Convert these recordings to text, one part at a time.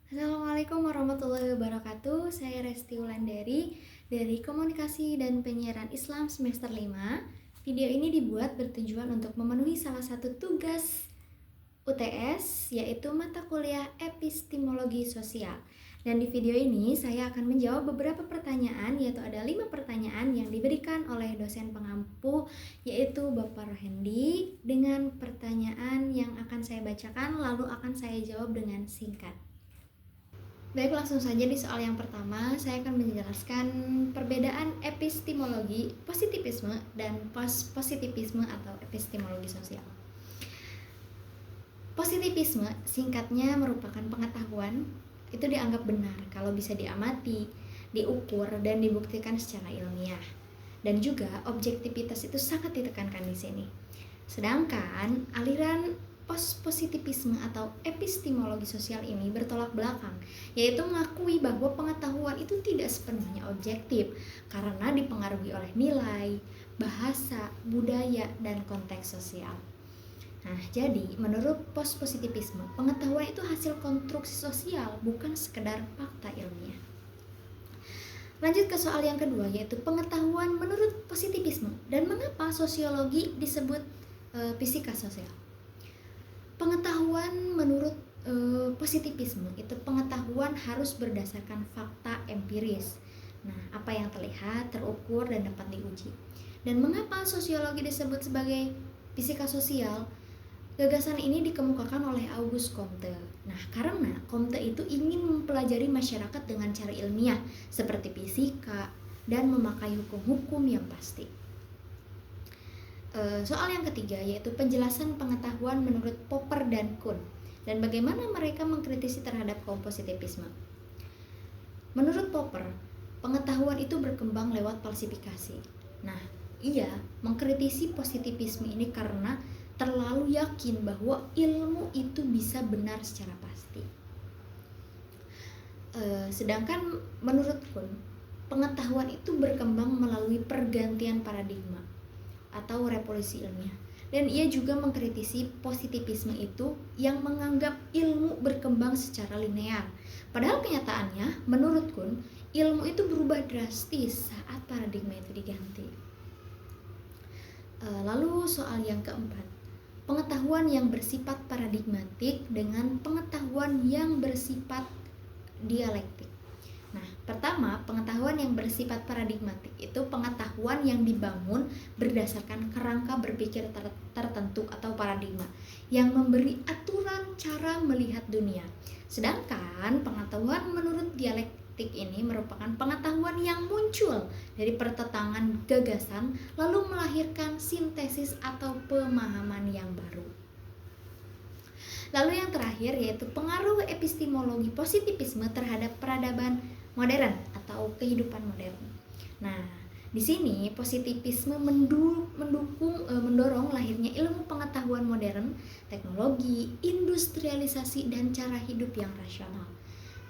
Assalamualaikum warahmatullahi wabarakatuh. Saya Resti Wulandari dari Komunikasi dan Penyiaran Islam semester 5. Video ini dibuat bertujuan untuk memenuhi salah satu tugas UTS, yaitu mata kuliah Epistemologi Sosial. Dan di video ini saya akan menjawab beberapa pertanyaan, yaitu ada 5 pertanyaan yang diberikan oleh dosen pengampu, yaitu Bapak Rohendi, dengan pertanyaan yang akan saya bacakan lalu akan saya jawab dengan singkat. Baik, langsung saja di soal yang pertama, saya akan menjelaskan perbedaan epistemologi positivisme dan positivisme atau epistemologi sosial. Positivisme singkatnya merupakan pengetahuan itu dianggap benar kalau bisa diamati, diukur, dan dibuktikan secara ilmiah. Dan juga objektivitas itu sangat ditekankan di sini. Sedangkan aliran positivisme atau epistemologi sosial ini bertolak belakang, yaitu mengakui bahwa pengetahuan itu tidak sepenuhnya objektif karena dipengaruhi oleh nilai, bahasa, budaya, dan konteks sosial. Nah, jadi menurut positivisme, pengetahuan itu hasil konstruksi sosial, bukan sekedar fakta ilmiah. Lanjut ke soal yang kedua, yaitu pengetahuan menurut positivisme dan mengapa sosiologi disebut fisika sosial. Pengetahuan menurut positivisme itu pengetahuan harus berdasarkan fakta empiris. Nah, apa yang terlihat, terukur, dan dapat diuji. Dan mengapa sosiologi disebut sebagai fisika sosial? Gagasan ini dikemukakan oleh Auguste Comte. Nah, karena Comte itu ingin mempelajari masyarakat dengan cara ilmiah seperti fisika dan memakai hukum-hukum yang pasti. Soal yang ketiga yaitu penjelasan pengetahuan menurut Popper dan Kuhn dan bagaimana mereka mengkritisi terhadap positivisme. Menurut Popper, pengetahuan itu berkembang lewat falsifikasi. Nah, ia mengkritisi positivisme ini karena terlalu yakin bahwa ilmu itu bisa benar secara pasti. Sedangkan menurut Kuhn, pengetahuan itu berkembang melalui pergantian paradigma atau revolusi ilmiah. Dan ia juga mengkritisi positivisme itu yang menganggap ilmu berkembang secara linear. Padahal kenyataannya, menurut Kuhn, ilmu itu berubah drastis saat paradigma itu diganti. Lalu soal yang keempat, pengetahuan yang bersifat paradigmatik dengan pengetahuan yang bersifat dialektik. Nah, pertama, pengetahuan yang bersifat paradigmatik itu pengetahuan yang dibangun berdasarkan kerangka berpikir tertentu atau paradigma yang memberi aturan cara melihat dunia. Sedangkan pengetahuan menurut dialektik ini merupakan pengetahuan yang muncul dari pertentangan gagasan lalu melahirkan sintesis atau pemahaman yang baru. Lalu yang terakhir yaitu pengaruh epistemologi positivisme terhadap peradaban modern atau kehidupan modern. Nah, di sini positivisme mendorong lahirnya ilmu pengetahuan modern, teknologi, industrialisasi, dan cara hidup yang rasional.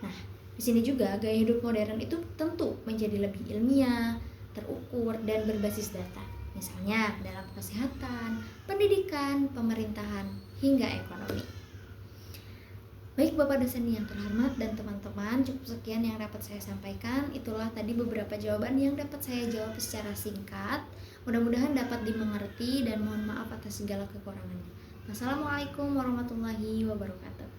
Nah, di sini juga gaya hidup modern itu tentu menjadi lebih ilmiah, terukur, dan berbasis data. Misalnya dalam kesehatan, pendidikan, pemerintahan, hingga ekonomi. Baik Bapak dosen yang terhormat dan teman-teman, cukup sekian yang dapat saya sampaikan. Itulah tadi beberapa jawaban yang dapat saya jawab secara singkat. Mudah-mudahan dapat dimengerti dan mohon maaf atas segala kekurangannya. Wassalamualaikum warahmatullahi wabarakatuh.